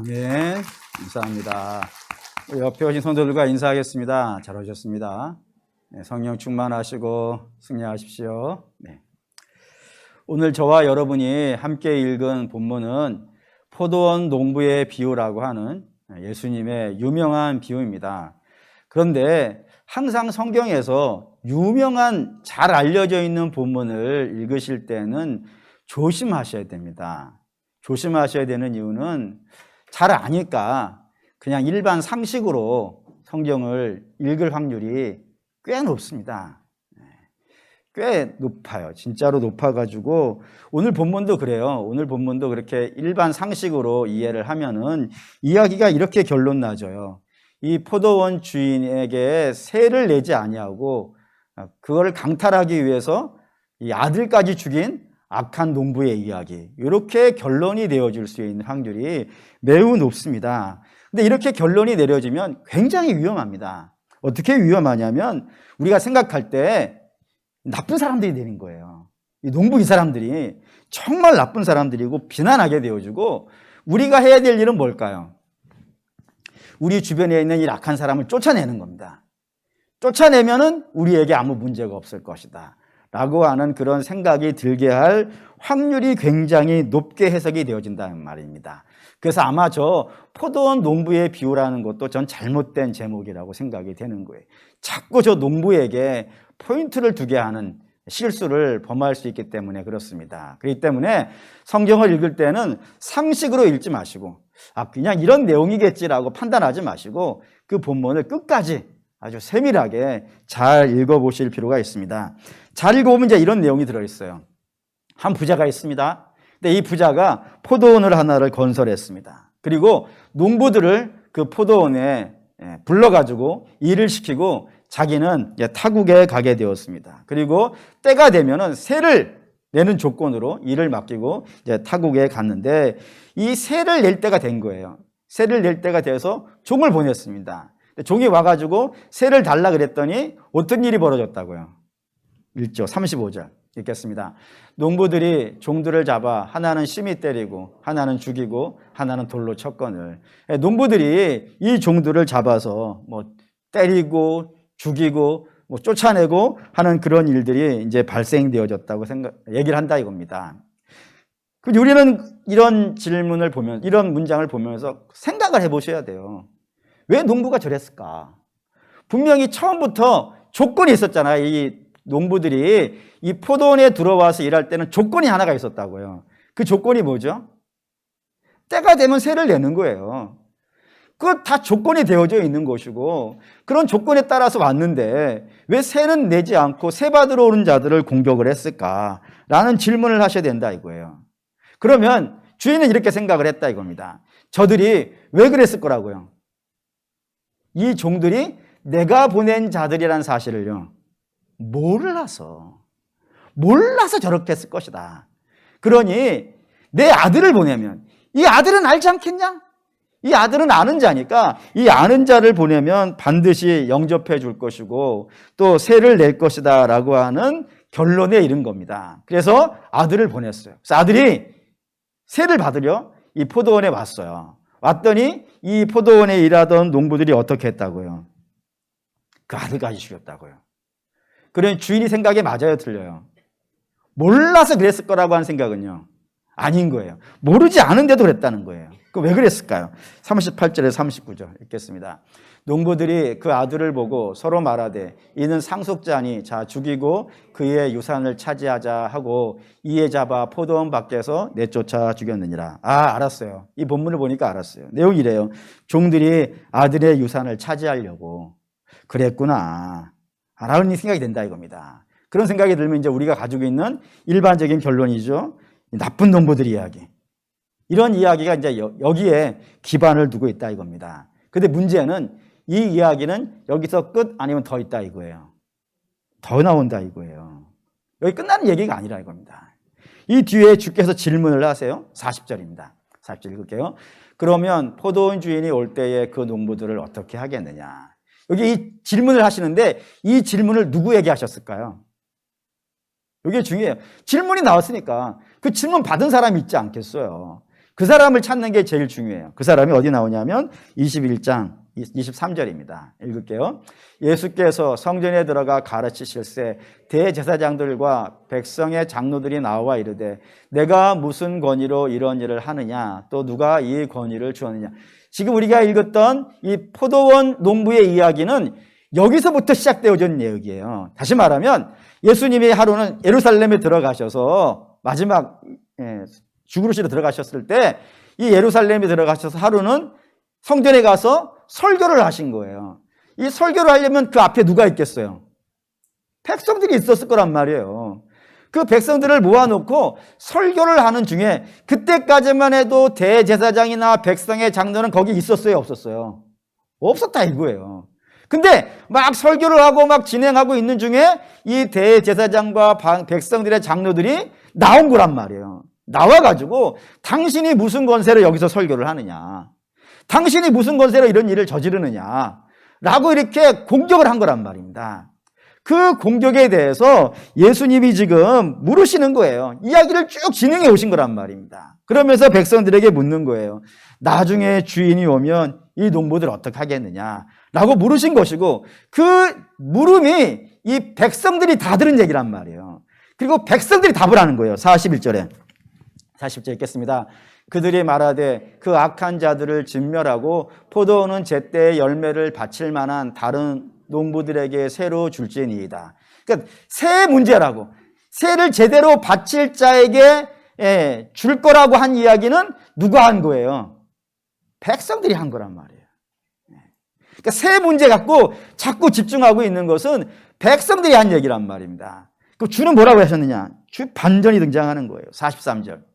아멘. 감사합니다. 옆에 오신 성도들과 인사하겠습니다. 잘 오셨습니다. 네, 성령 충만하시고 승리하십시오. 네. 오늘 저와 여러분이 함께 읽은 본문은 포도원 농부의 비유라고 하는 예수님의 유명한 비유입니다. 그런데 항상 성경에서 유명한 잘 알려져 있는 본문을 읽으실 때는 조심하셔야 됩니다. 조심하셔야 되는 이유는 잘 아니까 그냥 일반 상식으로 성경을 읽을 확률이 꽤 높습니다. 꽤 높아요. 진짜로 높아가지고 오늘 본문도 그래요. 오늘 본문도 그렇게 일반 상식으로 이해를 하면은 이야기가 이렇게 결론 나져요. 이 포도원 주인에게 세를 내지 아니하고 그거를 강탈하기 위해서 이 아들까지 죽인 악한 농부의 이야기, 이렇게 결론이 내어질 수 있는 확률이 매우 높습니다. 근데 이렇게 결론이 내려지면 굉장히 위험합니다. 어떻게 위험하냐면 우리가 생각할 때 나쁜 사람들이 되는 거예요. 이 농부 이 사람들이 정말 나쁜 사람들이고 비난하게 되어지고, 우리가 해야 될 일은 뭘까요? 우리 주변에 있는 이 악한 사람을 쫓아내는 겁니다. 쫓아내면은 우리에게 아무 문제가 없을 것이다 라고 하는 그런 생각이 들게 할 확률이 굉장히 높게 해석이 되어진다는 말입니다. 그래서 아마 저 포도원 농부의 비유라는 것도 전 잘못된 제목이라고 생각이 되는 거예요. 자꾸 저 농부에게 포인트를 두게 하는 실수를 범할 수 있기 때문에 그렇습니다. 그렇기 때문에 성경을 읽을 때는 상식으로 읽지 마시고 그냥 이런 내용이겠지라고 판단하지 마시고 그 본문을 끝까지 아주 세밀하게 잘 읽어보실 필요가 있습니다. 잘 읽어보면 이제 이런 내용이 들어있어요. 한 부자가 있습니다. 근데 이 부자가 포도원을 하나를 건설했습니다. 그리고 농부들을 그 포도원에 불러가지고 일을 시키고 자기는 타국에 가게 되었습니다. 그리고 때가 되면은 세를 내는 조건으로 일을 맡기고 이제 타국에 갔는데, 이 세를 낼 때가 된 거예요. 세를 낼 때가 돼서 종을 보냈습니다. 종이 와가지고 세를 달라 그랬더니 어떤 일이 벌어졌다고요? 1절 35절 읽겠습니다. 농부들이 종들을 잡아 하나는 심히 때리고 하나는 죽이고 하나는 돌로 쳤거늘. 농부들이 이 종들을 잡아서 때리고 죽이고 쫓아내고 하는 그런 일들이 이제 발생되어졌다고 얘기를 한다 이겁니다. 우리는 이런 질문을 보면, 이런 문장을 보면서 생각을 해보셔야 돼요. 왜 농부가 저랬을까? 분명히 처음부터 조건이 있었잖아요. 이 농부들이 이 포도원에 들어와서 일할 때는 조건이 하나가 있었다고요. 그 조건이 뭐죠? 때가 되면 세를 내는 거예요. 그거 다 조건이 되어져 있는 것이고, 그런 조건에 따라서 왔는데 왜 세는 내지 않고 세 받으러 오는 자들을 공격을 했을까라는 질문을 하셔야 된다 이거예요. 그러면 주인은 이렇게 생각을 했다 이겁니다. 저들이 왜 그랬을 거라고요? 이 종들이 내가 보낸 자들이라는 사실을요, 몰라서 저렇게 했을 것이다. 그러니 내 아들을 보내면, 이 아들은 알지 않겠냐? 이 아들은 아는 자니까 이 아는 자를 보내면 반드시 영접해 줄 것이고 또 세를 낼 것이다 라고 하는 결론에 이른 겁니다. 그래서 아들을 보냈어요. 그래서 아들이 세를 받으려 이 포도원에 왔어요. 왔더니 이 포도원에 일하던 농부들이 어떻게 했다고요? 그 아들까지 죽였다고요. 그러니 주인이 생각에 맞아요, 틀려요? 몰라서 그랬을 거라고 하는 생각은요, 아닌 거예요. 모르지 않은데도 그랬다는 거예요. 그 왜 그랬을까요? 38절에서 39절 읽겠습니다. 농부들이 그 아들을 보고 서로 말하되 이는 상속자니 자 죽이고 그의 유산을 차지하자 하고 이에 잡아 포도원 밖에서 내쫓아 죽였느니라. 알았어요. 이 본문을 보니까 알았어요. 내용이 이래요. 종들이 아들의 유산을 차지하려고 그랬구나 라는 생각이 된다 이겁니다. 그런 생각이 들면 이제 우리가 가지고 있는 일반적인 결론이죠. 나쁜 농부들 이야기. 이런 이야기가 이제 여기에 기반을 두고 있다 이겁니다. 근데 문제는 이 이야기는 여기서 끝 아니면 더 있다 이거예요. 더 나온다 이거예요. 여기 끝나는 얘기가 아니라 이겁니다. 이 뒤에 주께서 질문을 하세요. 40절입니다. 40절 읽을게요. 그러면 포도원 주인이 올 때에 그 농부들을 어떻게 하겠느냐. 여기 이 질문을 하시는데 이 질문을 누구에게 하셨을까요? 이게 중요해요. 질문이 나왔으니까 그 질문 받은 사람이 있지 않겠어요. 그 사람을 찾는 게 제일 중요해요. 그 사람이 어디 나오냐면 21장 23절입니다. 읽을게요. 예수께서 성전에 들어가 가르치실새 대제사장들과 백성의 장로들이 나와 이르되 내가 무슨 권위로 이런 일을 하느냐, 또 누가 이 권위를 주었느냐. 지금 우리가 읽었던 이 포도원 농부의 이야기는 여기서부터 시작되어진 내용이에요. 다시 말하면 예수님이 하루는 예루살렘에 들어가셔서 마지막 죽으시러 들어가셨을 때 이 예루살렘에 들어가셔서 하루는 성전에 가서 설교를 하신 거예요. 이 설교를 하려면 그 앞에 누가 있겠어요? 백성들이 있었을 거란 말이에요. 그 백성들을 모아놓고 설교를 하는 중에 그때까지만 해도 대제사장이나 백성의 장로는 거기 있었어요? 없었어요? 없었다 이거예요. 근데 막 설교를 하고 막 진행하고 있는 중에 이 대제사장과 백성들의 장로들이 나온 거란 말이에요. 나와가지고 당신이 무슨 권세로 여기서 설교를 하느냐, 당신이 무슨 권세로 이런 일을 저지르느냐 라고 이렇게 공격을 한 거란 말입니다. 그 공격에 대해서 예수님이 지금 물으시는 거예요. 이야기를 쭉 진행해 오신 거란 말입니다. 그러면서 백성들에게 묻는 거예요. 나중에 주인이 오면 이 농부들 어떻게 하겠느냐 라고 물으신 것이고, 그 물음이 이 백성들이 다 들은 얘기란 말이에요. 그리고 백성들이 답을 하는 거예요. 41절 읽겠습니다. 그들이 말하되 그 악한 자들을 진멸하고 포도원은 제때의 열매를 바칠 만한 다른 농부들에게 새로 줄지니이다. 그러니까 새 문제라고, 새를 제대로 바칠 자에게 줄 거라고 한 이야기는 누가 한 거예요? 백성들이 한 거란 말이에요. 그러니까 새 문제 갖고 자꾸 집중하고 있는 것은 백성들이 한 얘기란 말입니다. 그럼 주는 뭐라고 하셨느냐? 주 반전이 등장하는 거예요. 43절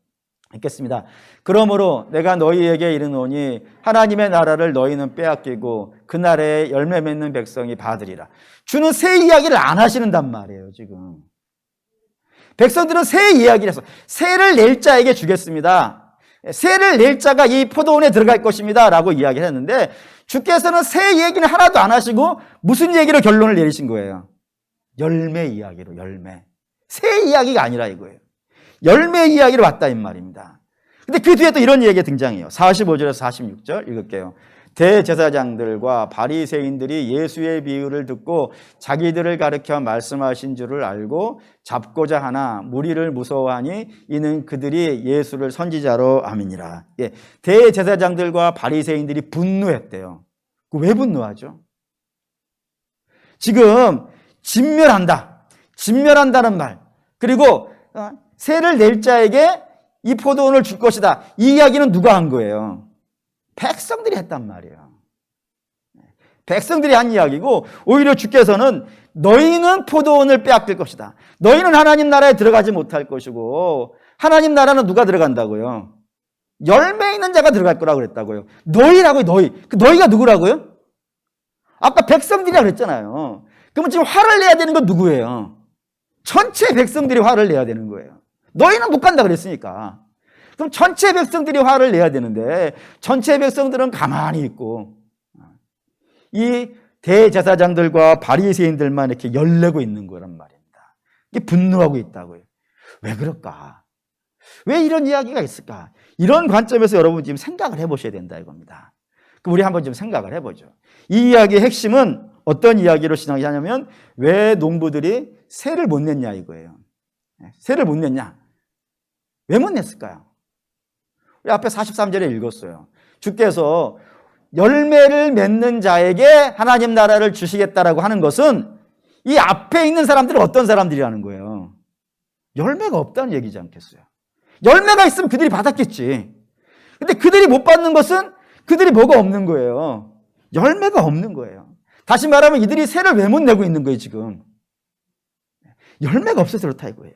읽겠습니다. 그러므로 내가 너희에게 이르노니 하나님의 나라를 너희는 빼앗기고 그날에 열매 맺는 백성이 받으리라. 주는 새 이야기를 안 하시는단 말이에요. 지금 백성들은 새 이야기를 해서 새를 낼 자에게 주겠습니다, 새를 낼 자가 이 포도원에 들어갈 것입니다 라고 이야기를 했는데, 주께서는 새 얘기는 하나도 안 하시고 무슨 얘기로 결론을 내리신 거예요? 열매 이야기로. 열매, 새 이야기가 아니라 이거예요. 열매 이야기로 왔다 이 말입니다. 근데 그 뒤에 또 이런 이야기가 등장해요. 45절에서 46절 읽을게요. 대제사장들과 바리새인들이 예수의 비유를 듣고 자기들을 가르쳐 말씀하신 줄을 알고 잡고자 하나 무리를 무서워하니 이는 그들이 예수를 선지자로 아미니라. 예, 대제사장들과 바리새인들이 분노했대요. 왜 분노하죠? 지금 진멸한다는 말, 그리고 새를 낼 자에게 이 포도원을 줄 것이다, 이 이야기는 누가 한 거예요? 백성들이 했단 말이에요. 백성들이 한 이야기고, 오히려 주께서는 너희는 포도원을 빼앗길 것이다, 너희는 하나님 나라에 들어가지 못할 것이고, 하나님 나라는 누가 들어간다고요? 열매 있는 자가 들어갈 거라고 그랬다고요. 너희라고요. 너희. 그 너희가 누구라고요? 아까 백성들이라고 그랬잖아요. 그러면 지금 화를 내야 되는 건 누구예요? 전체 백성들이 화를 내야 되는 거예요. 너희는 못 간다 그랬으니까. 그럼 전체 백성들이 화를 내야 되는데 전체 백성들은 가만히 있고 이 대제사장들과 바리새인들만 이렇게 열내고 있는 거란 말입니다. 이게 분노하고 있다고요. 왜 그럴까? 왜 이런 이야기가 있을까? 이런 관점에서 여러분 지금 생각을 해보셔야 된다 이겁니다. 그럼 우리 한번 좀 생각을 해보죠. 이 이야기의 핵심은 어떤 이야기로 시작이 하냐면, 왜 농부들이 새를 못 냈냐 이거예요. 새를 못 냈냐? 왜 못 냈을까요? 우리 앞에 43절에 읽었어요. 주께서 열매를 맺는 자에게 하나님 나라를 주시겠다라고 하는 것은 이 앞에 있는 사람들은 어떤 사람들이라는 거예요? 열매가 없다는 얘기지 않겠어요? 열매가 있으면 그들이 받았겠지. 근데 그들이 못 받는 것은 그들이 뭐가 없는 거예요? 열매가 없는 거예요. 다시 말하면 이들이 새를 왜 못 내고 있는 거예요 지금? 열매가 없어서 그렇다 이거예요.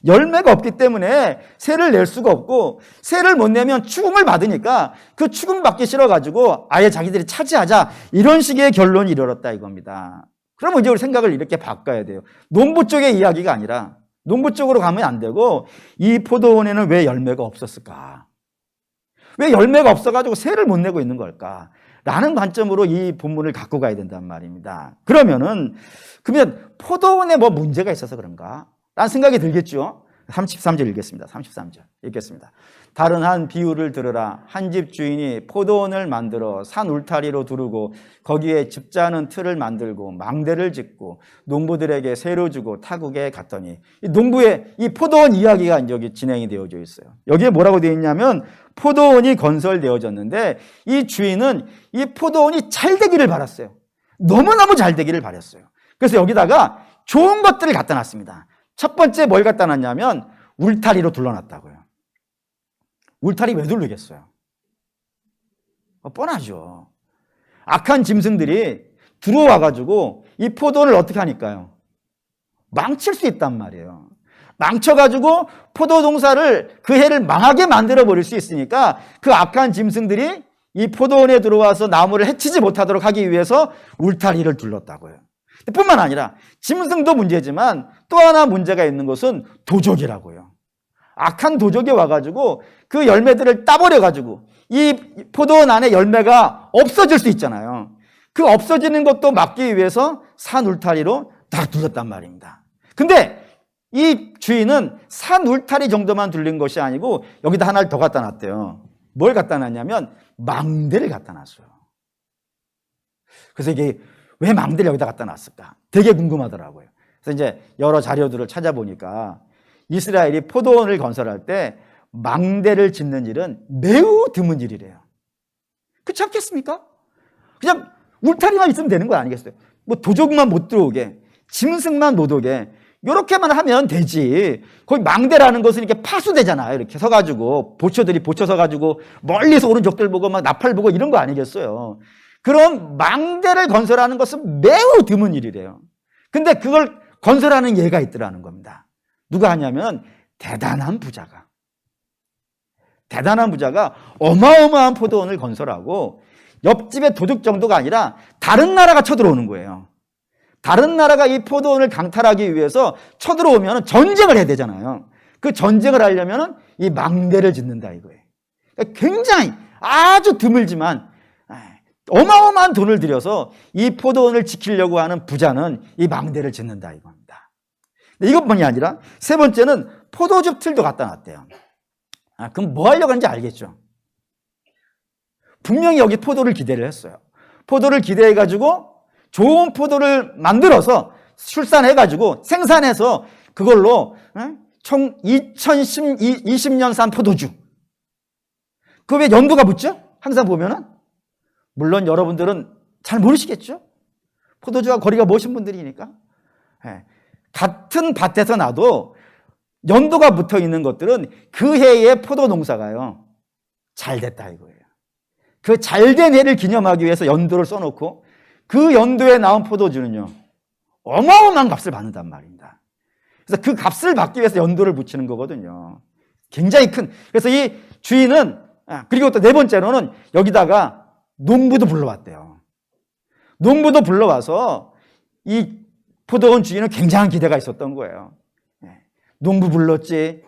열매가 없기 때문에 새를 낼 수가 없고, 새를 못 내면 죽음을 받으니까 그 죽음 받기 싫어가지고 아예 자기들이 차지하자, 이런 식의 결론이 이르렀다 이겁니다. 그러면 이제 우리 생각을 이렇게 바꿔야 돼요. 농부 쪽의 이야기가 아니라 농부 쪽으로 가면 안 되고, 이 포도원에는 왜 열매가 없었을까? 왜 열매가 없어가지고 새를 못 내고 있는 걸까? 라는 관점으로 이 본문을 갖고 가야 된단 말입니다. 그러면 포도원에 뭐 문제가 있어서 그런가? 라는 생각이 들겠죠? 33절 읽겠습니다. 33절 읽겠습니다. 다른 한 비유를 들으라. 한 집 주인이 포도원을 만들어 산 울타리로 두르고 거기에 즙자는 틀을 만들고 망대를 짓고 농부들에게 세로 주고 타국에 갔더니, 이 농부의 이 포도원 이야기가 여기 진행이 되어져 있어요. 여기에 뭐라고 되어 있냐면 포도원이 건설되어졌는데 이 주인은 이 포도원이 잘 되기를 바랐어요. 너무너무 잘 되기를 바랐어요. 그래서 여기다가 좋은 것들을 갖다 놨습니다. 첫 번째 뭘 갖다 놨냐면 울타리로 둘러놨다고요. 울타리 왜 둘르겠어요? 뻔하죠. 악한 짐승들이 들어와가지고 이 포도원을 어떻게 하니까요? 망칠 수 있단 말이에요. 망쳐가지고 포도 농사를 그 해를 망하게 만들어버릴 수 있으니까 그 악한 짐승들이 이 포도원에 들어와서 나무를 해치지 못하도록 하기 위해서 울타리를 둘렀다고요. 뿐만 아니라 짐승도 문제지만 또 하나 문제가 있는 것은 도적이라고요. 악한 도적이 와가지고 그 열매들을 따버려가지고 이 포도원 안에 열매가 없어질 수 있잖아요. 그 없어지는 것도 막기 위해서 산 울타리로 다 둘렀단 말입니다. 근데 이 주인은 산 울타리 정도만 둘린 것이 아니고 여기다 하나를 더 갖다 놨대요. 뭘 갖다 놨냐면 망대를 갖다 놨어요. 그래서 이게 왜 망대를 여기다 갖다 놨을까? 되게 궁금하더라고요. 그래서 이제 여러 자료들을 찾아보니까 이스라엘이 포도원을 건설할 때 망대를 짓는 일은 매우 드문 일이래요. 그렇지 않겠습니까? 그냥 울타리만 있으면 되는 거 아니겠어요? 뭐 도적만 못 들어오게, 짐승만 못 오게 이렇게만 하면 되지. 거기 망대라는 것은 이렇게 파수되잖아요. 이렇게 서가지고 보초들이 보초 서가지고 멀리서 오는 적들 보고 막 나팔 보고 이런 거 아니겠어요? 그럼 망대를 건설하는 것은 매우 드문 일이래요. 근데 그걸 건설하는 예가 있더라는 겁니다. 누가 하냐면 대단한 부자가 어마어마한 포도원을 건설하고 옆집의 도둑 정도가 아니라 다른 나라가 쳐들어오는 거예요. 다른 나라가 이 포도원을 강탈하기 위해서 쳐들어오면 전쟁을 해야 되잖아요. 그 전쟁을 하려면 이 망대를 짓는다 이거예요. 그러니까 굉장히 아주 드물지만 어마어마한 돈을 들여서 이 포도원을 지키려고 하는 부자는 이 망대를 짓는다 이겁니다. 이것뿐이 아니라 세 번째는 포도즙 틀도 갖다 놨대요. 그럼 뭐 하려고 하는지 알겠죠? 분명히 여기 포도를 기대를 했어요. 포도를 기대해가지고 좋은 포도를 만들어서 출산해가지고 생산해서 그걸로 총 2020년산 포도주. 그 왜 연도가 붙죠? 항상 보면은. 물론 여러분들은 잘 모르시겠죠? 포도주와 거리가 먼 분들이니까. 같은 밭에서 나도 연도가 붙어 있는 것들은 그 해의 포도 농사가요, 잘 됐다 이거예요. 그 잘된 해를 기념하기 위해서 연도를 써놓고 그 연도에 나온 포도주는요, 어마어마한 값을 받는단 말입니다. 그래서 그 값을 받기 위해서 연도를 붙이는 거거든요. 굉장히 큰. 그래서 이 주인은, 그리고 또 네 번째로는 여기다가 농부도 불러왔대요. 농부도 불러와서 이 포도원 주인은 굉장한 기대가 있었던 거예요. 농부 불렀지,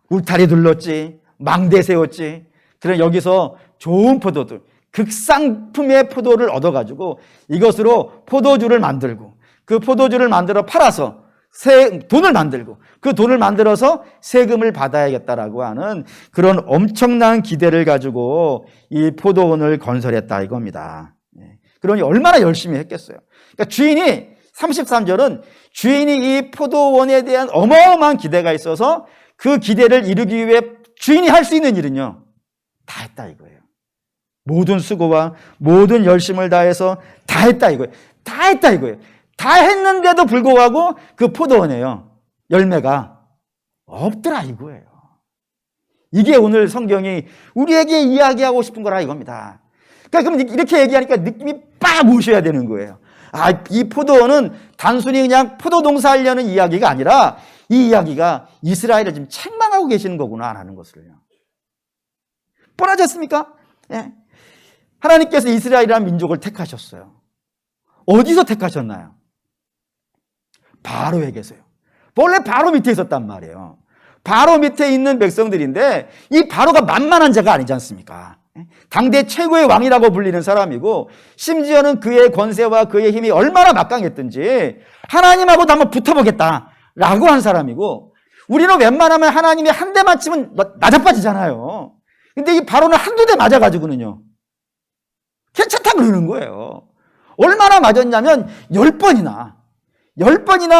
울타리 둘렀지, 망대 세웠지. 그래 여기서 좋은 포도들, 극상품의 포도를 얻어가지고 이것으로 포도주를 만들고 그 포도주를 만들어 팔아서 돈을 만들고 그 돈을 만들어서 세금을 받아야겠다라고 하는 그런 엄청난 기대를 가지고 이 포도원을 건설했다 이겁니다. 그러니 얼마나 열심히 했겠어요. 그러니까 주인이 33절은 주인이 이 포도원에 대한 어마어마한 기대가 있어서 그 기대를 이루기 위해 주인이 할 수 있는 일은요, 다 했다 이거예요. 모든 수고와 모든 열심을 다해서 다 했다 이거예요. 다 했다 이거예요. 다 했는데도 불구하고 그 포도원에요, 열매가 없더라 이거예요. 이게 오늘 성경이 우리에게 이야기하고 싶은 거라 이겁니다. 그러니까 그럼 이렇게 얘기하니까 느낌이 빡 오셔야 되는 거예요. 이 포도원은 단순히 그냥 포도 농사하려는 이야기가 아니라 이 이야기가 이스라엘을 지금 책망하고 계시는 거구나 하는 것을요. 뻔하지 않습니까? 예. 하나님께서 이스라엘이라는 민족을 택하셨어요. 어디서 택하셨나요? 바로에게서요. 원래 바로 밑에 있었단 말이에요. 바로 밑에 있는 백성들인데 이 바로가 만만한 자가 아니지 않습니까? 당대 최고의 왕이라고 불리는 사람이고 심지어는 그의 권세와 그의 힘이 얼마나 막강했든지 하나님하고도 한번 붙어보겠다라고 한 사람이고 우리는 웬만하면 하나님이 한 대만 치면 나자빠지잖아요. 근데 이 바로는 한두 대 맞아가지고는요, 괜찮다 그러는 거예요. 얼마나 맞았냐면 10번이나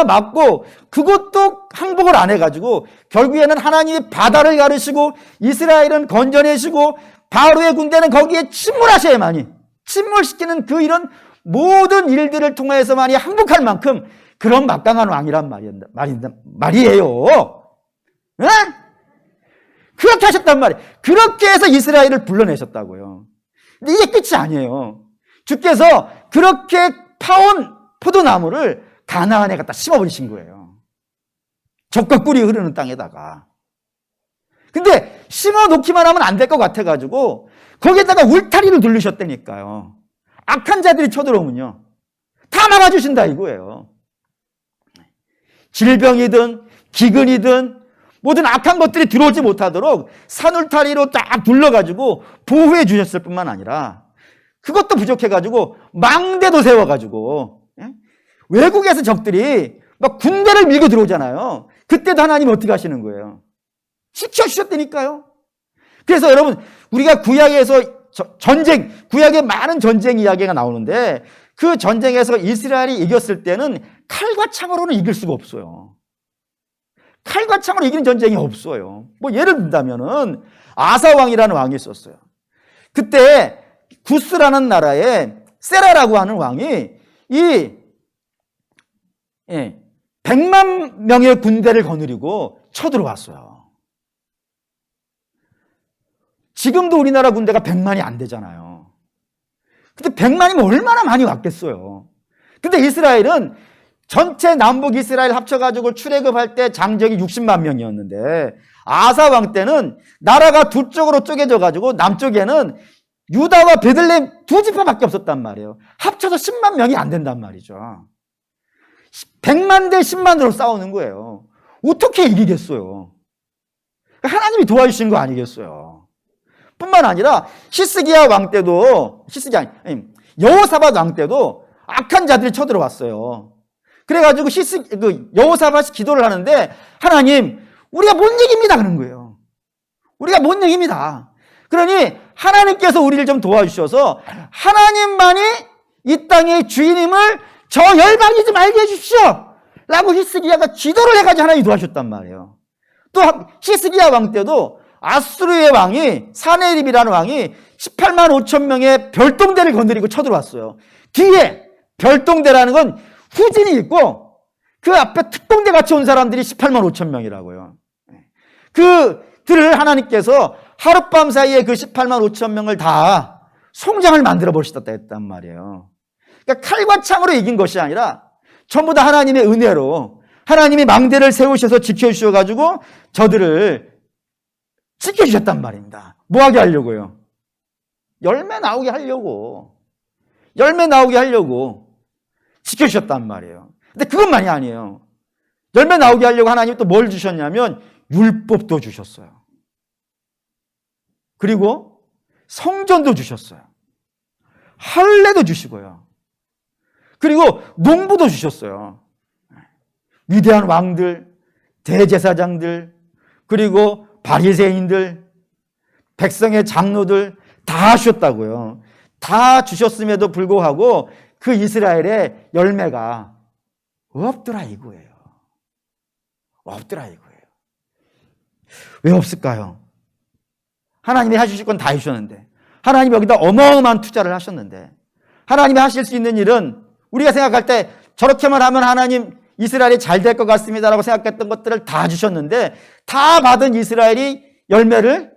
맞고, 그것도 항복을 안 해가지고 결국에는 하나님이 바다를 가르시고 이스라엘은 건져내시고 바로의 군대는 거기에 침몰하셔야만이, 침몰시키는 그 이런 모든 일들을 통해서만이 항복할 만큼 그런 막강한 왕이란 말이에요. 네? 그렇게 하셨단 말이에요. 그렇게 해서 이스라엘을 불러내셨다고요. 근데 이게 끝이 아니에요. 주께서 그렇게 파온 포도나무를 가나안에 갖다 심어버리신 거예요. 적과 꿀이 흐르는 땅에다가. 근데 심어놓기만 하면 안 될 것 같아가지고 거기에다가 울타리를 두르셨다니까요. 악한 자들이 쳐들어오면요, 다 막아주신다 이거예요. 질병이든 기근이든 모든 악한 것들이 들어오지 못하도록 산울타리로 딱 둘러가지고 보호해 주셨을 뿐만 아니라, 그것도 부족해가지고 망대도 세워가지고, 외국에서 적들이 막 군대를 밀고 들어오잖아요. 그때도 하나님 어떻게 하시는 거예요? 지켜주셨다니까요. 그래서 여러분, 우리가 구약에서 구약에 많은 전쟁 이야기가 나오는데, 그 전쟁에서 이스라엘이 이겼을 때는 칼과 창으로는 이길 수가 없어요. 칼과 창으로 이기는 전쟁이 없어요. 뭐 예를 든다면은 아사왕이라는 왕이 있었어요. 그때 구스라는 나라에 세라라고 하는 왕이 100만 명의 군대를 거느리고 쳐들어왔어요. 지금도 우리나라 군대가 100만이 안 되잖아요. 근데 100만이면 얼마나 많이 왔겠어요. 근데 이스라엘은 전체 남북 이스라엘 합쳐가지고 출애굽할 때 장정이 60만 명이었는데, 아사왕 때는 나라가 두 쪽으로 쪼개져가지고 남쪽에는 유다와 베들레헴 두 지파밖에 없었단 말이에요. 합쳐서 10만 명이 안 된단 말이죠. 100만 대 10만으로 싸우는 거예요. 어떻게 이기겠어요? 하나님이 도와주신 거 아니겠어요? 뿐만 아니라 히스기야 왕 때도, 여호사밧 왕 때도 악한 자들이 쳐들어왔어요. 그래가지고 여호사밧이 기도를 하는데, 하나님, 우리가 못 이깁니다 그런 거예요. 우리가 못 이깁니다. 그러니 하나님께서 우리를 좀 도와주셔서 하나님만이 이 땅의 주인임을 저 열방이지 말게 해주십시오 라고 히스기야가 기도를 해가지고 하나님이 도와주셨단 말이에요. 또 히스기야 왕 때도 아수르의 왕이, 사네립이라는 왕이 18만 5천 명의 별동대를 건드리고 쳐들어왔어요. 뒤에 별동대라는 건 후진이 있고 그 앞에 특동대 같이 온 사람들이 18만 5천 명이라고요. 그들을 하나님께서 하룻밤 사이에 그 18만 5천 명을 다 송장을 만들어 버리셨다 했단 말이에요. 그러니까 칼과 창으로 이긴 것이 아니라 전부 다 하나님의 은혜로, 하나님이 망대를 세우셔서 지켜주셔가지고 저들을 지켜주셨단 말입니다. 뭐 하게 하려고요? 열매 나오게 하려고 지켜주셨단 말이에요. 근데 그것만이 아니에요. 열매 나오게 하려고 하나님이 또 뭘 주셨냐면 율법도 주셨어요. 그리고 성전도 주셨어요. 할례도 주시고요. 그리고 농부도 주셨어요. 위대한 왕들, 대제사장들, 그리고 바리새인들, 백성의 장로들 다 주셨다고요. 다 주셨음에도 불구하고 그 이스라엘의 열매가 없더라 이거예요. 없더라 이거예요. 왜 없을까요? 하나님이 하실 건 다 해주셨는데, 하나님이 여기다 어마어마한 투자를 하셨는데, 하나님이 하실 수 있는 일은 우리가 생각할 때 저렇게만 하면 하나님 이스라엘이 잘 될 것 같습니다라고 생각했던 것들을 다 주셨는데, 다 받은 이스라엘이 열매를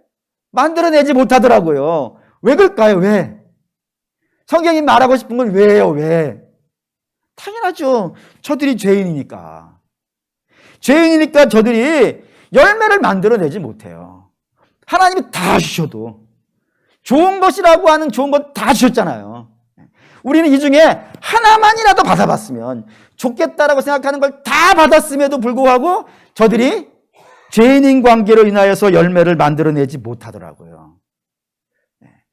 만들어내지 못하더라고요. 왜 그럴까요? 왜? 성경이 말하고 싶은 건 왜예요? 왜? 당연하죠. 저들이 죄인이니까. 죄인이니까 저들이 열매를 만들어내지 못해요. 하나님이 다 주셔도, 좋은 것이라고 하는 좋은 것 다 주셨잖아요. 우리는 이 중에 하나만이라도 받아봤으면 좋겠다라고 생각하는 걸 다 받았음에도 불구하고 저들이 죄인인 관계로 인하여서 열매를 만들어내지 못하더라고요.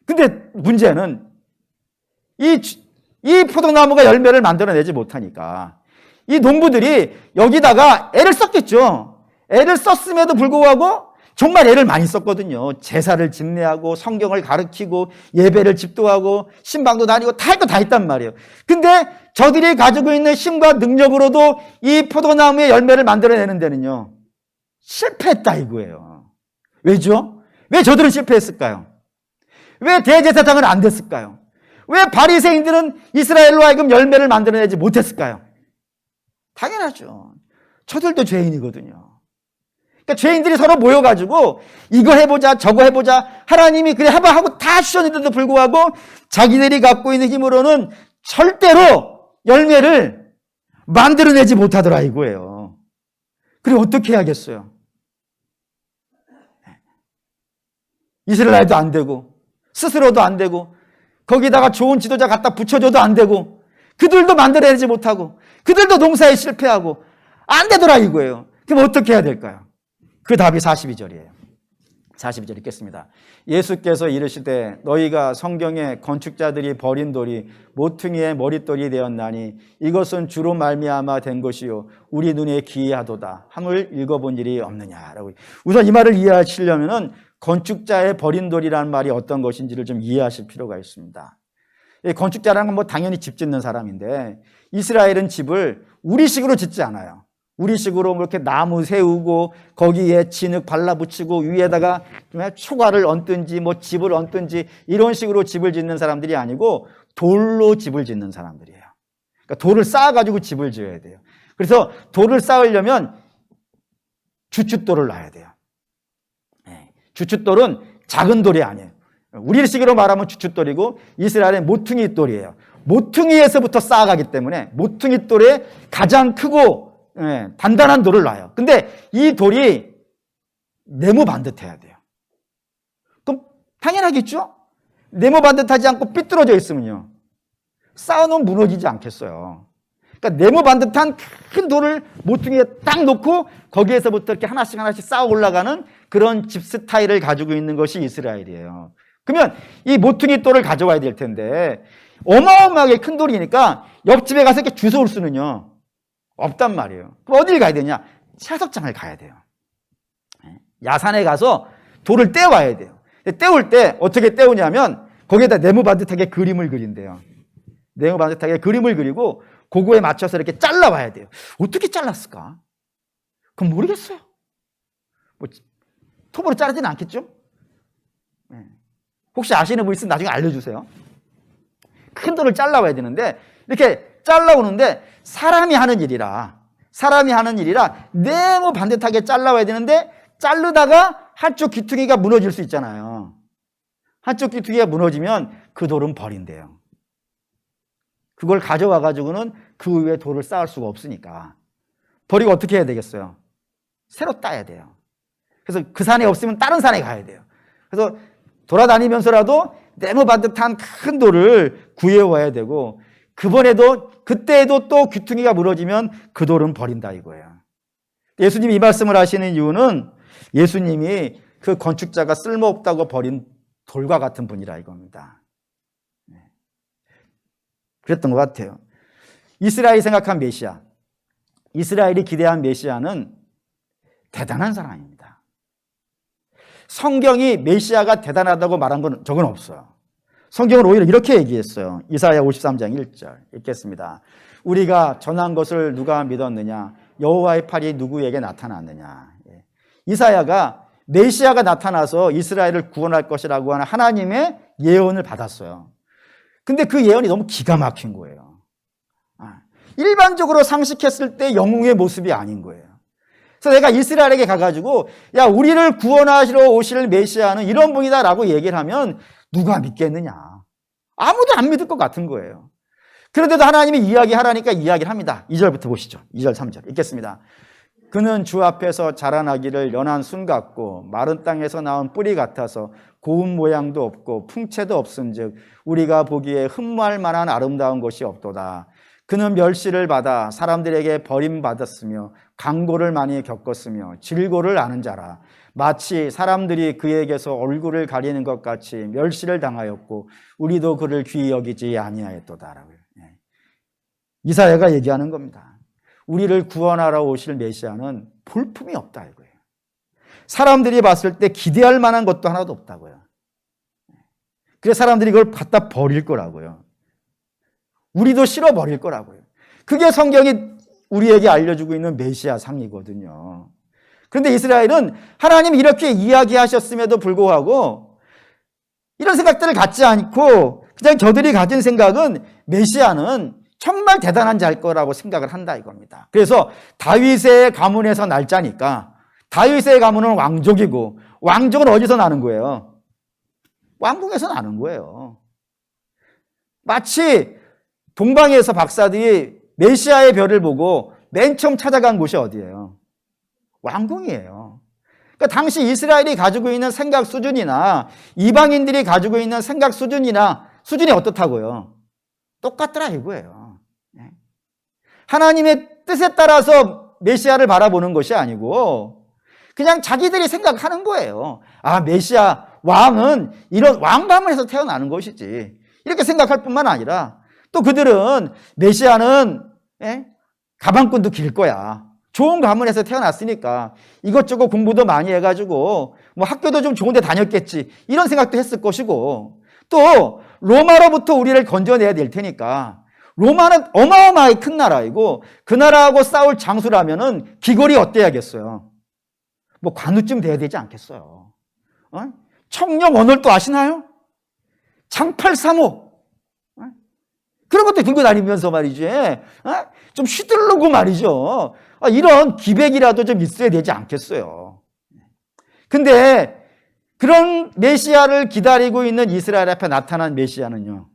근데 문제는 이 포도나무가 열매를 만들어내지 못하니까 이 농부들이 여기다가 애를 썼겠죠. 애를 썼음에도 불구하고 정말 애를 많이 썼거든요. 제사를 집례하고 성경을 가르치고 예배를 집도하고 신방도 다니고 다 할 거 다 했단 말이에요. 근데 저들이 가지고 있는 힘과 능력으로도 이 포도나무의 열매를 만들어내는 데는요, 실패했다 이거예요. 왜죠? 왜 저들은 실패했을까요? 왜 대제사장은 안 됐을까요? 왜 바리새인들은 이스라엘로 하여금 열매를 만들어내지 못했을까요? 당연하죠. 저들도 죄인이거든요. 그러니까 죄인들이 서로 모여가지고 이거 해보자 저거 해보자 하나님이 그래 해봐 하고 다 주셨는데도 불구하고 자기들이 갖고 있는 힘으로는 절대로 열매를 만들어내지 못하더라 이거예요. 그래 어떻게 해야겠어요? 이스라엘도 안 되고 스스로도 안 되고 거기다가 좋은 지도자 갖다 붙여줘도 안 되고 그들도 만들어내지 못하고 그들도 농사에 실패하고 안 되더라 이거예요. 그럼 어떻게 해야 될까요? 그 답이 42절이에요. 42절 읽겠습니다. 예수께서 이르시되 너희가 성경에 건축자들이 버린 돌이 모퉁이의 머릿돌이 되었나니 이것은 주로 말미암아 된 것이요 우리 눈에 기이하도다 함을 읽어본 일이 없느냐라고. 우선 이 말을 이해하시려면은 건축자의 버린 돌이라는 말이 어떤 것인지를 좀 이해하실 필요가 있습니다. 건축자라는 건 뭐 당연히 집 짓는 사람인데 이스라엘은 집을 우리식으로 짓지 않아요. 우리식으로 이렇게 나무 세우고 거기에 진흙 발라붙이고 위에다가 초가를 얹든지 뭐 집을 얹든지 이런 식으로 집을 짓는 사람들이 아니고 돌로 집을 짓는 사람들이에요. 그러니까 돌을 쌓아가지고 집을 지어야 돼요. 그래서 돌을 쌓으려면 주춧돌을 놔야 돼요. 주춧돌은 작은 돌이 아니에요. 우리식으로 말하면 주춧돌이고 이스라엘은 모퉁이 돌이에요. 모퉁이에서부터 쌓아가기 때문에 모퉁이 돌에 가장 크고 단단한 돌을 놔요. 근데 이 돌이 네모 반듯해야 돼요. 그럼 당연하겠죠? 네모 반듯하지 않고 삐뚤어져 있으면요, 쌓아놓으면 무너지지 않겠어요. 그러니까 네모 반듯한 큰 돌을 모퉁이에 딱 놓고 거기에서부터 이렇게 하나씩 하나씩 쌓아 올라가는 그런 집 스타일을 가지고 있는 것이 이스라엘이에요. 그러면 이 모퉁이 돌을 가져와야 될 텐데 어마어마하게 큰 돌이니까 옆집에 가서 이렇게 주워올 수는요 없단 말이에요. 그럼 어딜 가야 되냐? 채석장을 가야 돼요. 야산에 가서 돌을 떼와야 돼요. 떼올 때 어떻게 떼우냐면 거기에다 네모 반듯하게 그림을 그린대요. 네모 반듯하게 그림을 그리고 그거에 맞춰서 이렇게 잘라와야 돼요. 어떻게 잘랐을까? 그건 모르겠어요. 뭐 톱으로 자르지는 않겠죠? 혹시 아시는 분 있으면 나중에 알려주세요. 큰 돌을 잘라와야 되는데 이렇게 잘라오는데 사람이 하는 일이라 네모 반듯하게 잘라와야 되는데 자르다가 한쪽 귀퉁이가 무너질 수 있잖아요. 한쪽 귀퉁이가 무너지면 그 돌은 버린대요. 그걸 가져와 가지고는 그 위에 돌을 쌓을 수가 없으니까 버리고 어떻게 해야 되겠어요? 새로 따야 돼요. 그래서 그 산에 없으면 다른 산에 가야 돼요. 그래서 돌아다니면서라도 네모 반듯한 큰 돌을 구해와야 되고 그때에도 또 귀퉁이가 무너지면 그 돌은 버린다 이거예요. 예수님이 이 말씀을 하시는 이유는 예수님이 그 건축자가 쓸모없다고 버린 돌과 같은 분이라 이겁니다. 그랬던 것 같아요. 이스라엘이 생각한 메시아, 이스라엘이 기대한 메시아는 대단한 사람입니다. 성경이 메시아가 대단하다고 말한 건 적은 없어요. 성경은 오히려 이렇게 얘기했어요. 이사야 53장 1절 읽겠습니다. 우리가 전한 것을 누가 믿었느냐? 여호와의 팔이 누구에게 나타났느냐? 이사야가 메시아가 나타나서 이스라엘을 구원할 것이라고 하는 하나님의 예언을 받았어요. 근데 그 예언이 너무 기가 막힌 거예요. 일반적으로 상식했을 때 영웅의 모습이 아닌 거예요. 그래서 내가 이스라엘에게 가가지고 야 우리를 구원하시러 오실 메시아는 이런 분이다라고 얘기를 하면 누가 믿겠느냐? 아무도 안 믿을 것 같은 거예요. 그런데도 하나님이 이야기하라니까 이야기를 합니다. 2절부터 보시죠. 2절 3절 읽겠습니다. 그는 주 앞에서 자라나기를 연한 순 같고 마른 땅에서 나온 뿌리 같아서 고운 모양도 없고 풍채도 없은즉 우리가 보기에 흠모할 만한 아름다운 것이 없도다. 그는 멸시를 받아 사람들에게 버림받았으며 강고를 많이 겪었으며 질고를 아는 자라. 마치 사람들이 그에게서 얼굴을 가리는 것 같이 멸시를 당하였고 우리도 그를 귀히 여기지 아니하였도다라고요. 이사야가 얘기하는 겁니다. 우리를 구원하러 오실 메시아는 볼품이 없다 이거예요. 사람들이 봤을 때 기대할 만한 것도 하나도 없다고요. 그래서 사람들이 이걸 갖다 버릴 거라고요. 우리도 실어버릴 거라고요. 그게 성경이 우리에게 알려주고 있는 메시아 상이거든요. 그런데 이스라엘은 하나님이 이렇게 이야기하셨음에도 불구하고 이런 생각들을 갖지 않고 그냥 저들이 가진 생각은 메시아는 정말 대단한 자일 거라고 생각을 한다 이겁니다. 그래서 다윗의 가문에서 날 자니까 다윗의 가문은 왕족이고 왕족은 어디서 나는 거예요? 왕궁에서 나는 거예요. 마치 동방에서 박사들이 메시아의 별을 보고 맨 처음 찾아간 곳이 어디예요? 왕궁이에요. 그러니까 당시 이스라엘이 가지고 있는 생각 수준이나 이방인들이 가지고 있는 생각 수준이 어떻다고요? 똑같더라 이거예요. 하나님의 뜻에 따라서 메시아를 바라보는 것이 아니고 그냥 자기들이 생각하는 거예요. 아, 메시아 왕은 이런 왕 가문에서 태어나는 것이지. 이렇게 생각할 뿐만 아니라 또 그들은 메시아는 가방끈도 길 거야. 좋은 가문에서 태어났으니까 이것저것 공부도 많이 해가지고 뭐 학교도 좀 좋은 데 다녔겠지. 이런 생각도 했을 것이고 또 로마로부터 우리를 건져내야 될 테니까 로마는 어마어마하게 큰 나라이고 그 나라하고 싸울 장수라면은 기골이 어때야겠어요? 뭐 관우쯤 돼야 되지 않겠어요? 청령 언어도 아시나요? 장팔삼호 그런 것도 들고 다니면서 말이지 좀 휘둘르고 말이죠. 이런 기백이라도 좀 있어야 되지 않겠어요? 근데 그런 메시아를 기다리고 있는 이스라엘 앞에 나타난 메시아는요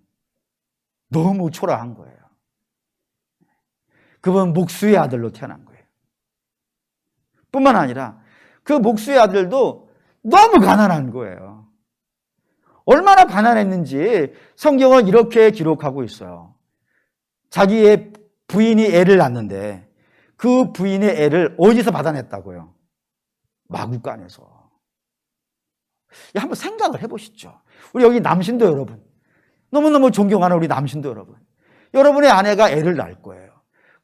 너무 초라한 거예요. 그분 목수의 아들로 태어난 거예요. 뿐만 아니라 그 목수의 아들도 너무 가난한 거예요. 얼마나 가난했는지 성경은 이렇게 기록하고 있어요. 자기의 부인이 애를 낳는데 그 부인의 애를 어디서 받아냈다고요? 마구간에서. 한번 생각을 해보시죠. 우리 여기 남신도 여러분, 너무너무 존경하는 우리 남신도 여러분, 여러분의 아내가 애를 낳을 거예요.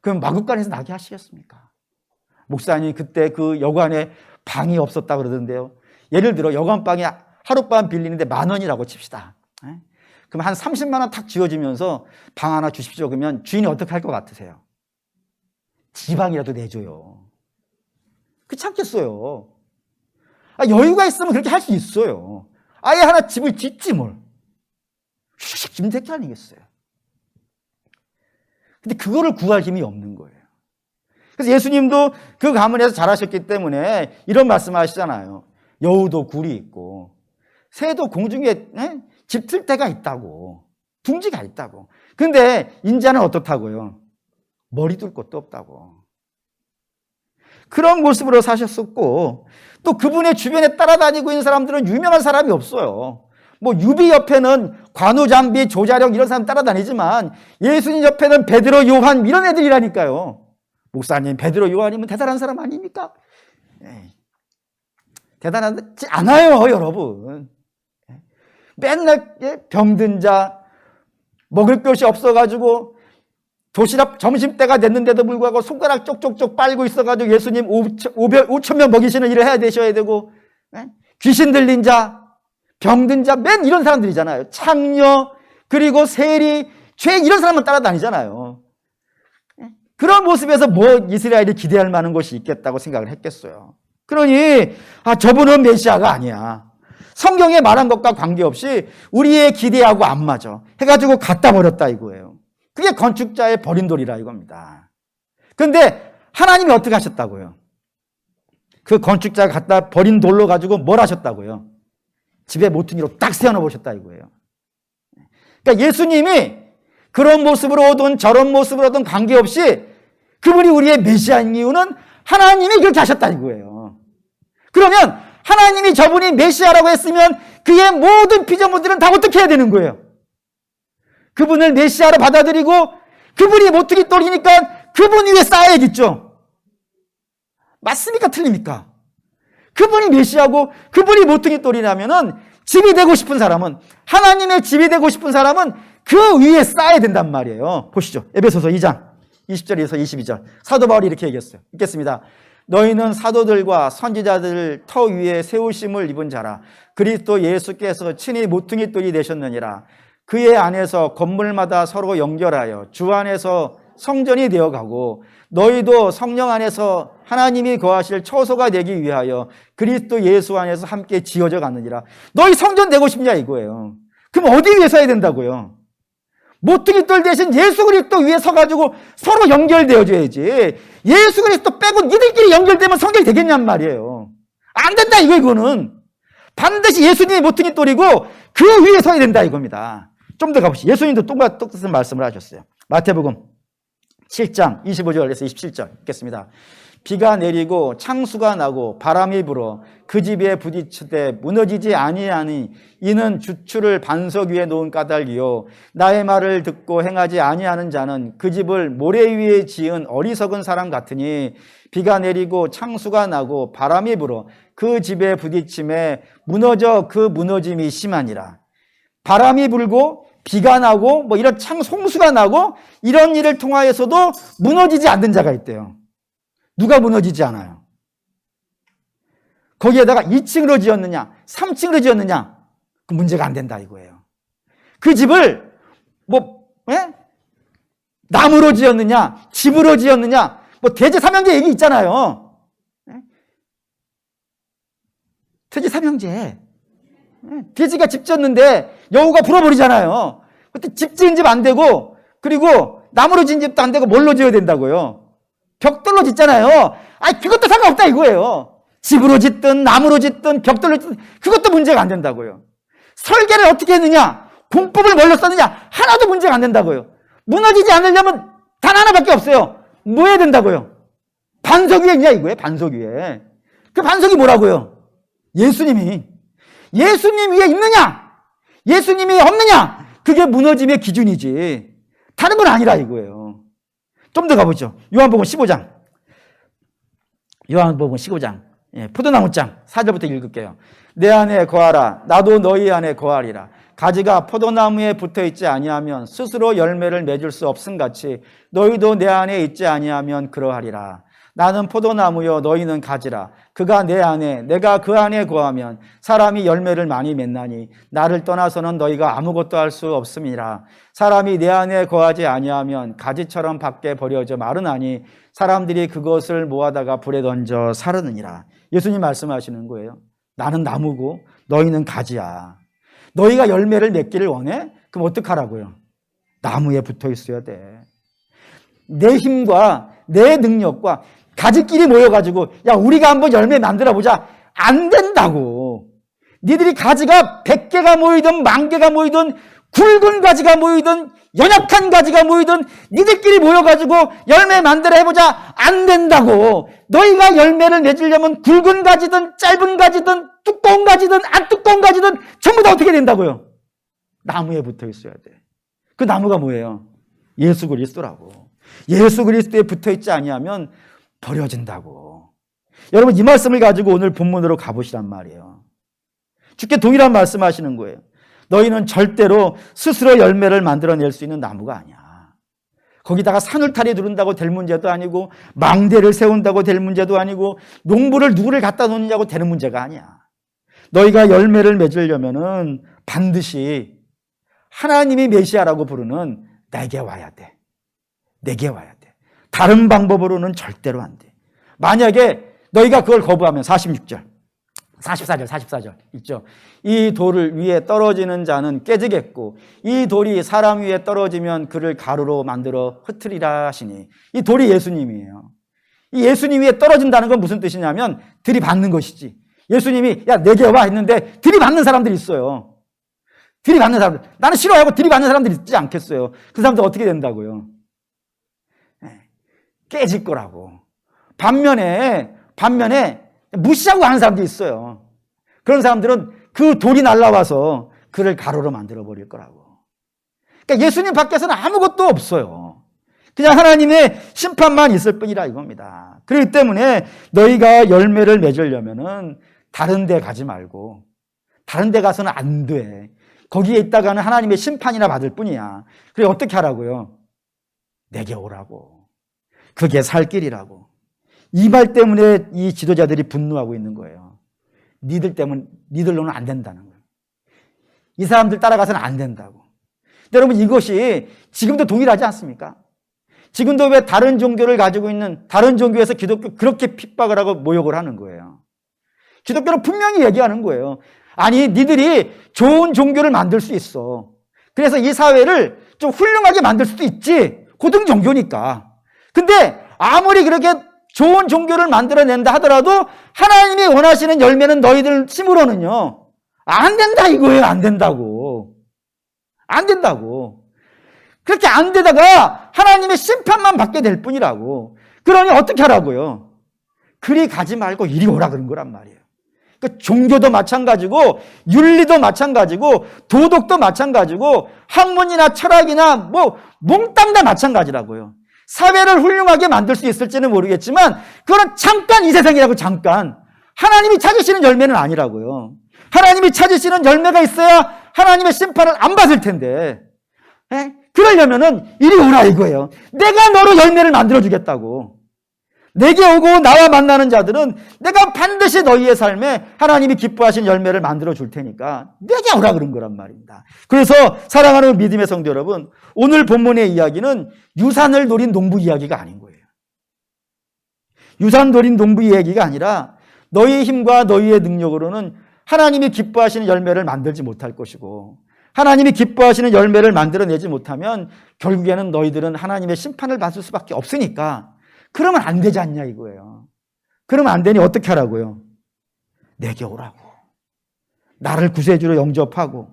그럼 마구간에서 나게 하시겠습니까? 목사님 그때 그 여관에 방이 없었다 그러던데요. 예를 들어 여관방이 하룻밤 빌리는데 10,000원이라고 칩시다. 그럼 한 30만 원 탁 쥐어주면서 방 하나 주십시오. 그러면 주인이 어떻게 할 것 같으세요? 지방이라도 내줘요. 그렇지 않겠어요? 여유가 있으면 그렇게 할 수 있어요. 아예 하나 집을 짓지 뭘. 슉슉 지면 될 게 아니겠어요? 근데 그거를 구할 힘이 없는 거예요. 그래서 예수님도 그 가문에서 자라셨기 때문에 이런 말씀 하시잖아요. 여우도 굴이 있고 새도 공중에 집 틀 데가 있다고, 둥지가 있다고. 근데 인자는 어떻다고요? 머리 둘 곳도 없다고. 그런 모습으로 사셨었고 또 그분의 주변에 따라다니고 있는 사람들은 유명한 사람이 없어요. 뭐 유비 옆에는 관우장비, 조자령 이런 사람 따라다니지만 예수님 옆에는 베드로, 요한 이런 애들이라니까요. 목사님 베드로, 요한이면 대단한 사람 아닙니까? 대단하지 않아요, 여러분. 맨날 병든 자, 먹을 것이 없어가지고 도시락 점심때가 됐는데도 불구하고 손가락 쪽쪽쪽 빨고 있어가지고 예수님 5,000명 먹이시는 일을 해야 되셔야 되고 귀신 들린 자, 병든 자, 맨 이런 사람들이잖아요. 창녀, 그리고 세리, 죄 이런 사람만 따라다니잖아요. 그런 모습에서 뭐 이스라엘이 기대할 만한 것이 있겠다고 생각을 했겠어요. 그러니 저분은 메시아가 아니야. 성경에 말한 것과 관계없이 우리의 기대하고 안 맞아 해가지고 갖다 버렸다 이거예요. 그게 건축자의 버린 돌이라 이겁니다. 그런데 하나님이 어떻게 하셨다고요? 그 건축자가 갖다 버린 돌로 가지고 뭘 하셨다고요? 집에 모퉁이로 딱 세워놓으셨다 이거예요. 그러니까 예수님이 그런 모습으로든 저런 모습으로든 관계없이 그분이 우리의 메시아인 이유는 하나님이 그렇게 하셨다 이거예요. 그러면 하나님이 저분이 메시아라고 했으면 그의 모든 피조물들은 다 어떻게 해야 되는 거예요? 그분을 메시아로 받아들이고 그분이 모퉁이 돌이니까 그분 위에 쌓아야겠죠. 맞습니까? 틀립니까? 그분이 메시아고 그분이 모퉁이 돌이라면은 집이 되고 싶은 사람은, 하나님의 집이 되고 싶은 사람은 그 위에 쌓아야 된단 말이에요. 보시죠. 에베소서 2장 20절에서 22절 사도 바울이 이렇게 얘기했어요. 읽겠습니다. 너희는 사도들과 선지자들 터 위에 세우심을 입은 자라. 그리스도 예수께서 친히 모퉁이 돌이 되셨느니라. 그의 안에서 건물마다 서로 연결하여 주 안에서 성전이 되어가고 너희도 성령 안에서 하나님이 거하실 처소가 되기 위하여 그리스도 예수 안에서 함께 지어져 가느니라. 너희 성전 되고 싶냐 이거예요. 그럼 어디 위에 서야 된다고요? 모퉁이 돌 대신 예수 그리스도 위에 서가지고 서로 연결되어줘야지. 예수 그리스도 빼고 니들끼리 연결되면 성전이 되겠냔 말이에요. 안 된다 이거는. 반드시 예수님이 모퉁이 돌이고 그 위에 서야 된다 이겁니다. 좀 더 가보시죠. 예수님도 똑같은 말씀을 하셨어요. 마태복음 7장 25절에서 27절 읽겠습니다. 비가 내리고 창수가 나고 바람이 불어 그 집에 부딪히되 무너지지 아니하니 이는 주추를 반석 위에 놓은 까닭이요 나의 말을 듣고 행하지 아니하는 자는 그 집을 모래 위에 지은 어리석은 사람 같으니 비가 내리고 창수가 나고 바람이 불어 그 집에 부딪힘에 무너져 그 무너짐이 심하니라. 바람이 불고 비가 나고 뭐 이런 홍수가 나고 이런 일을 통하여서도 무너지지 않는 자가 있대요. 누가 무너지지 않아요? 거기에다가 2층으로 지었느냐 3층으로 지었느냐 그 문제가 안 된다 이거예요. 그 집을 나무로 지었느냐 집으로 지었느냐 뭐 대제사명제 얘기 있잖아요. 대제사명제 돼지가 집 지었는데 여우가 불어버리잖아요. 그때 집 지은 집 안 되고 그리고 나무로 지은 집도 안 되고 뭘로 지어야 된다고요? 벽돌로 짓잖아요. 그것도 상관없다 이거예요. 집으로 짓든 나무로 짓든 벽돌로 짓든 그것도 문제가 안 된다고요. 설계를 어떻게 했느냐 공법을 뭘로 썼느냐 하나도 문제가 안 된다고요. 무너지지 않으려면 단 하나밖에 없어요. 뭐 해야 된다고요? 반석 위에 있냐 이거예요. 반석 위에. 그 반석이 뭐라고요? 예수님이. 예수님 위에 있느냐 예수님이 없느냐 그게 무너짐의 기준이지 다른 건 아니라 이거예요. 좀 더 가보죠. 요한복음 15장 포도나무장 4절부터 읽을게요. 내 안에 거하라 나도 너희 안에 거하리라. 가지가 포도나무에 붙어있지 아니하면 스스로 열매를 맺을 수 없음같이 너희도 내 안에 있지 아니하면 그러하리라. 나는 포도나무요 너희는 가지라. 그가 내 안에 내가 그 안에 거하면 사람이 열매를 많이 맺나니 나를 떠나서는 너희가 아무것도 할 수 없음이라. 사람이 내 안에 거하지 아니하면 가지처럼 밖에 버려져 마르나니 사람들이 그것을 모아다가 불에 던져 사르느니라. 예수님 말씀하시는 거예요. 나는 나무고 너희는 가지야. 너희가 열매를 맺기를 원해? 그럼 어떡하라고요? 나무에 붙어 있어야 돼. 내 힘과 내 능력과 가지끼리 모여가지고 야 우리가 한번 열매 만들어보자. 안 된다고. 니들이 가지가 100개가 모이든 10,000개가 모이든 굵은 가지가 모이든 연약한 가지가 모이든 니들끼리 모여가지고 열매 만들어 해보자. 안 된다고. 너희가 열매를 맺으려면 굵은 가지든 짧은 가지든 두꺼운 가지든 안 두꺼운 가지든 전부 다 어떻게 된다고요? 나무에 붙어 있어야 돼. 그 나무가 뭐예요? 예수 그리스도라고. 예수 그리스도에 붙어 있지 아니하면 버려진다고. 여러분 이 말씀을 가지고 오늘 본문으로 가보시란 말이에요. 주께 동일한 말씀하시는 거예요. 너희는 절대로 스스로 열매를 만들어낼 수 있는 나무가 아니야. 거기다가 산울타리 두른다고 될 문제도 아니고 망대를 세운다고 될 문제도 아니고 농부를 누구를 갖다 놓느냐고 되는 문제가 아니야. 너희가 열매를 맺으려면은 반드시 하나님이 메시아라고 부르는 내게 와야 돼. 내게 와야 돼. 다른 방법으로는 절대로 안 돼. 만약에 너희가 그걸 거부하면 46절, 44절 있죠. 이 돌을 위에 떨어지는 자는 깨지겠고 이 돌이 사람 위에 떨어지면 그를 가루로 만들어 흩으리라 하시니 이 돌이 예수님이에요. 이 예수님 위에 떨어진다는 건 무슨 뜻이냐면 들이받는 것이지. 예수님이 야 내게 와 했는데 들이받는 사람들이 있어요. 들이받는 사람들. 나는 싫어하고 들이받는 사람들이 있지 않겠어요. 그 사람들 어떻게 된다고요? 깨질 거라고. 반면에 무시하고 가는 사람들이 있어요. 그런 사람들은 그 돌이 날라와서 그를 가루로 만들어 버릴 거라고. 그러니까 예수님 밖에서는 아무것도 없어요. 그냥 하나님의 심판만 있을 뿐이라 이겁니다. 그렇기 때문에 너희가 열매를 맺으려면은 다른 데 가지 말고 다른 데 가서는 안 돼. 거기에 있다가는 하나님의 심판이나 받을 뿐이야. 그래 어떻게 하라고요? 내게 오라고. 그게 살 길이라고. 이 말 때문에 이 지도자들이 분노하고 있는 거예요. 니들로는 안 된다는 거예요. 이 사람들 따라가서는 안 된다고. 여러분, 이것이 지금도 동일하지 않습니까? 지금도 왜 다른 종교를 가지고 있는 다른 종교에서 기독교 그렇게 핍박을 하고 모욕을 하는 거예요. 기독교는 분명히 얘기하는 거예요. 아니, 니들이 좋은 종교를 만들 수 있어. 그래서 이 사회를 좀 훌륭하게 만들 수도 있지. 고등 종교니까. 근데 아무리 그렇게 좋은 종교를 만들어낸다 하더라도 하나님이 원하시는 열매는 너희들 힘으로는요, 안 된다 이거예요. 안 된다고. 안 된다고. 그렇게 안 되다가 하나님의 심판만 받게 될 뿐이라고. 그러니 어떻게 하라고요? 그리 가지 말고 이리 오라 그런 거란 말이에요. 그러니까 종교도 마찬가지고 윤리도 마찬가지고 도덕도 마찬가지고 학문이나 철학이나 뭐 몽땅 다 마찬가지라고요. 사회를 훌륭하게 만들 수 있을지는 모르겠지만 그건 잠깐 이 세상이라고. 잠깐. 하나님이 찾으시는 열매는 아니라고요. 하나님이 찾으시는 열매가 있어야 하나님의 심판을 안 받을 텐데, 그러려면은 이리 오라 이거예요. 내가 너로 열매를 만들어 주겠다고. 내게 오고 나와 만나는 자들은 내가 반드시 너희의 삶에 하나님이 기뻐하신 열매를 만들어 줄 테니까 내게 오라 그런 거란 말입니다. 그래서 사랑하는 믿음의 성도 여러분, 오늘 본문의 이야기는 유산을 노린 농부 이야기가 아닌 거예요. 유산 노린 농부 이야기가 아니라 너희의 힘과 너희의 능력으로는 하나님이 기뻐하시는 열매를 만들지 못할 것이고, 하나님이 기뻐하시는 열매를 만들어내지 못하면 결국에는 너희들은 하나님의 심판을 받을 수밖에 없으니까 그러면 안 되지 않냐 이거예요. 그러면 안 되니 어떻게 하라고요? 내게 오라고. 나를 구세주로 영접하고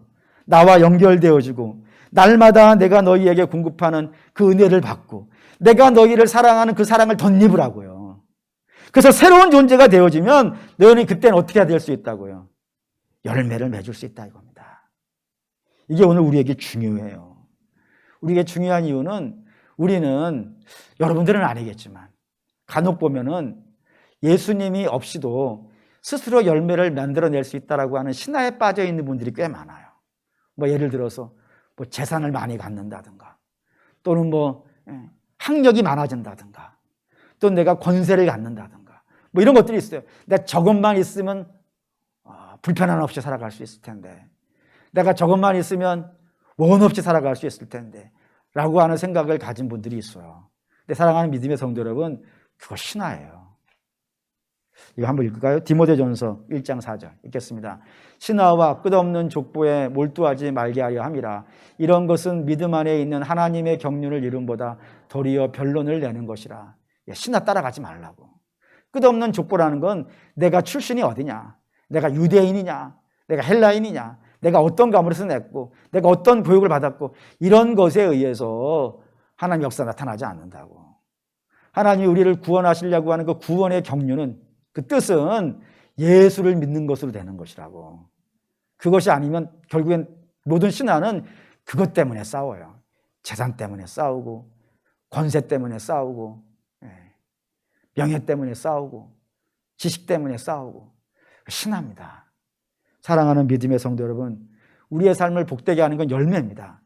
나와 연결되어지고 날마다 내가 너희에게 공급하는 그 은혜를 받고 내가 너희를 사랑하는 그 사랑을 덧입으라고요. 그래서 새로운 존재가 되어지면 너희는 그때는 어떻게 될 수 있다고요? 열매를 맺을 수 있다 이겁니다. 이게 오늘 우리에게 중요해요. 우리에게 중요한 이유는 우리는, 여러분들은 아니겠지만 간혹 보면은 예수님이 없이도 스스로 열매를 만들어낼 수 있다라고 하는 신화에 빠져 있는 분들이 꽤 많아요. 뭐 예를 들어서 뭐 재산을 많이 갖는다든가, 또는 뭐 학력이 많아진다든가, 또 내가 권세를 갖는다든가, 뭐 이런 것들이 있어요. 내가 저것만 있으면 불편함 없이 살아갈 수 있을 텐데, 내가 저것만 있으면 원 없이 살아갈 수 있을 텐데 라고 하는 생각을 가진 분들이 있어요. 근데 사랑하는 믿음의 성도 여러분, 그거 신화예요. 이거 한번 읽을까요? 디모데전서 1장 4절 읽겠습니다. 신화와 끝없는 족보에 몰두하지 말게 하려 함이라. 이런 것은 믿음 안에 있는 하나님의 경륜을 이름보다 도리어 변론을 내는 것이라. 신화 따라가지 말라고. 끝없는 족보라는 건 내가 출신이 어디냐, 내가 유대인이냐, 내가 헬라인이냐, 내가 어떤 가문에서 냈고 내가 어떤 교육을 받았고 이런 것에 의해서 하나님 역사 나타나지 않는다고. 하나님이 우리를 구원하시려고 하는 그 구원의 경륜은, 그 뜻은 예수를 믿는 것으로 되는 것이라고. 그것이 아니면 결국엔 모든 신화는 그것 때문에 싸워요. 재산 때문에 싸우고, 권세 때문에 싸우고, 명예 때문에 싸우고, 지식 때문에 싸우고. 신화입니다. 사랑하는 믿음의 성도 여러분, 우리의 삶을 복되게 하는 건 열매입니다.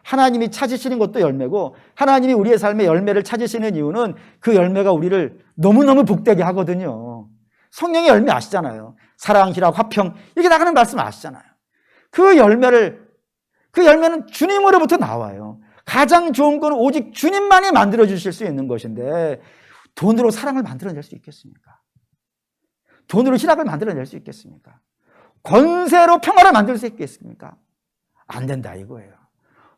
하나님이 찾으시는 것도 열매고, 하나님이 우리의 삶의 열매를 찾으시는 이유는 그 열매가 우리를 너무너무 복되게 하거든요. 성령의 열매 아시잖아요. 사랑, 희락, 화평 이렇게 나가는 말씀 아시잖아요. 그 열매는 주님으로부터 나와요. 가장 좋은 건 오직 주님만이 만들어주실 수 있는 것인데, 돈으로 사랑을 만들어낼 수 있겠습니까? 돈으로 희락을 만들어낼 수 있겠습니까? 권세로 평화를 만들 수 있겠습니까? 안 된다 이거예요.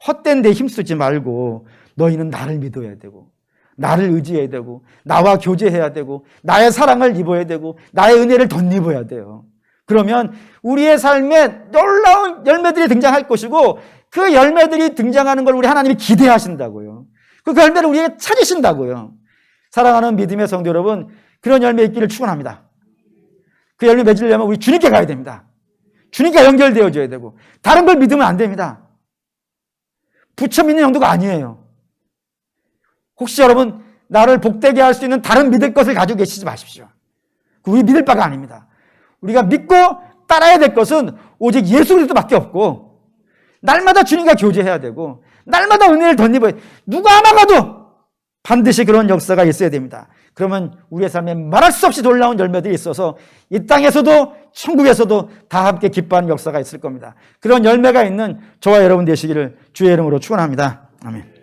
헛된 데 힘쓰지 말고 너희는 나를 믿어야 되고, 나를 의지해야 되고, 나와 교제해야 되고, 나의 사랑을 입어야 되고, 나의 은혜를 덧입어야 돼요. 그러면 우리의 삶에 놀라운 열매들이 등장할 것이고, 그 열매들이 등장하는 걸 우리 하나님이 기대하신다고요. 그 열매를 우리에게 찾으신다고요. 사랑하는 믿음의 성도 여러분, 그런 열매 있기를 축원합니다. 그 열매 맺으려면 우리 주님께 가야 됩니다. 주님께 연결되어져야 되고, 다른 걸 믿으면 안 됩니다. 부처 믿는 정도가 아니에요. 혹시 여러분 나를 복되게 할 수 있는 다른 믿을 것을 가지고 계시지 마십시오. 우리 믿을 바가 아닙니다. 우리가 믿고 따라야 될 것은 오직 예수 그리스도밖에 없고, 날마다 주님과 교제해야 되고, 날마다 은혜를 덧입어야, 누가 막아도 반드시 그런 역사가 있어야 됩니다. 그러면 우리의 삶에 말할 수 없이 놀라운 열매들이 있어서 이 땅에서도 천국에서도 다 함께 기뻐하는 역사가 있을 겁니다. 그런 열매가 있는 저와 여러분 되시기를 주의 이름으로 축원합니다. 아멘.